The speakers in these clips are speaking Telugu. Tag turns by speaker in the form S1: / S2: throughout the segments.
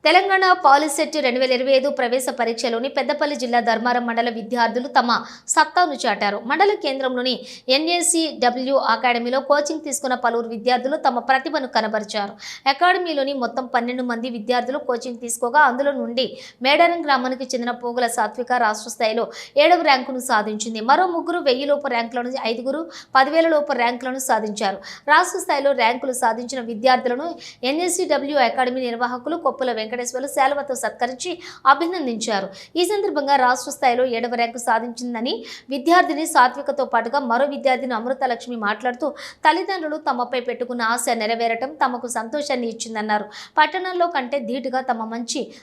S1: తెలంగాణ పాలిసెట్ 2025 ప్రవేశ పరీక్షలోని పెద్దపల్లి జిల్లా ధర్మారం మండల విద్యార్థులు తమ సత్తాను చాటారు. మండల కేంద్రంలోని NACW అకాడమీలో కోచింగ్ తీసుకున్న పలువురు విద్యార్థులు తమ ప్రతిభను కనబరిచారు. అకాడమీలోని మొత్తం 12 మంది విద్యార్థులు కోచింగ్ తీసుకోగా అందులో నుండి మేడారం గ్రామానికి చెందిన పోగుల సాత్విక రాష్ట్ర స్థాయిలో 7వ ర్యాంకును సాధించింది. మరో ముగ్గురు 1000 లోపు ర్యాంకులను, 5గురు 10,000 లోపు ర్యాంకులను సాధించారు. రాష్ట్ర స్థాయిలో ర్యాంకులు సాధించిన విద్యార్థులను NACW అకాడమీ నిర్వాహకులు కొప్పుల వెంకటేశ్వర్లు శాలువతో సత్కరించి అభినందించారు. ఈ సందర్భంగా రాష్ట్ర స్థాయిలో 7వ ర్యాంకు సాధించిందని విద్యార్థిని సాత్వికతో పాటుగా మరో విద్యార్థిని అమృతలక్ష్మి మాట్లాడుతూ తల్లిదండ్రులు తమపై పెట్టుకున్న ఆశ నెరవేరటం తమకు సంతోషాన్ని ఇచ్చిందన్నారు. పట్టణంలో కంటే ధీటుగా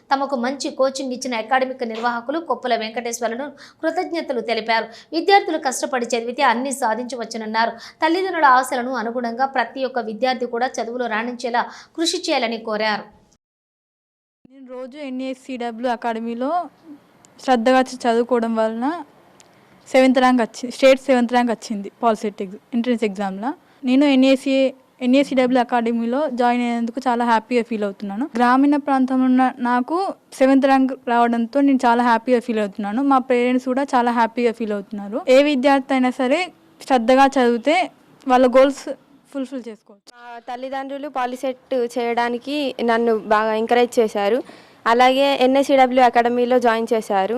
S1: తమకు మంచి కోచింగ్ ఇచ్చిన అకాడమిక్ నిర్వాహకులు కొప్పుల వెంకటేశ్వర్లను కృతజ్ఞతలు తెలిపారు. విద్యార్థులు కష్టపడి చదివితే అన్ని సాధించవచ్చునన్నారు. తల్లిదండ్రుల ఆశలను అనుగుణంగా ప్రతి ఒక్క విద్యార్థి కూడా చదువులో రాణించేలా కృషి చేయాలని కోరారు.
S2: నేను రోజు NACW అకాడమీలో శ్రద్ధగా చదువుకోవడం వలన 7th ర్యాంక్ వచ్చింది. స్టేట్ 7th ర్యాంక్ వచ్చింది పాలిసెట్ ఎంట్రన్స్ ఎగ్జామ్లో. నేను NACW అకాడమీలో జాయిన్ అయినందుకు చాలా హ్యాపీగా ఫీల్ అవుతున్నాను. గ్రామీణ ప్రాంతంలో ఉన్న నాకు 7th ర్యాంక్ రావడంతో నేను చాలా హ్యాపీగా ఫీల్ అవుతున్నాను. మా పేరెంట్స్ కూడా చాలా హ్యాపీగా ఫీల్ అవుతున్నారు. ఏ విద్యార్థి అయినా సరే శ్రద్ధగా చదివితే వాళ్ళ గోల్స్ ఫుల్ఫిల్ చేసుకోవచ్చు.
S3: మా తల్లిదండ్రులు పాలిసెట్ చేయడానికి నన్ను బాగా ఎంకరేజ్ చేశారు. అలాగే NACW అకాడమీలో జాయిన్ చేశారు.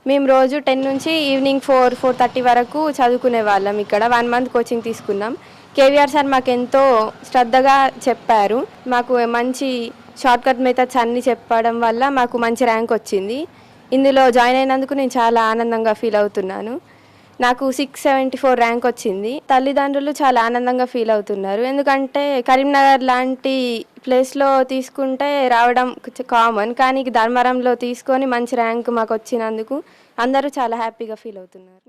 S3: మేము రోజు 10 నుంచి ఈవినింగ్ 4-4:30 వరకు చదువుకునే వాళ్ళం. ఇక్కడ 1 మంత్ కోచింగ్ తీసుకున్నాం. KVR సార్ మాకు ఎంతో శ్రద్ధగా చెప్పారు. మాకు మంచి షార్ట్కట్ మెథడ్స్ అన్నీ చెప్పడం వల్ల మాకు మంచి ర్యాంక్ వచ్చింది. ఇందులో జాయిన్ అయినందుకు నేను చాలా ఆనందంగా ఫీల్ అవుతున్నాను. నాకు 674 ర్యాంక్ వచ్చింది. తల్లిదండ్రులు చాలా ఆనందంగా ఫీల్ అవుతున్నారు. ఎందుకంటే కరీంనగర్ లాంటి ప్లేస్లో తీసుకుంటే రావడం కామన్, కానీ ధర్మారంలో తీసుకొని మంచి ర్యాంక్ మాకు వచ్చినందుకు అందరూ చాలా హ్యాపీగా ఫీల్ అవుతున్నారు.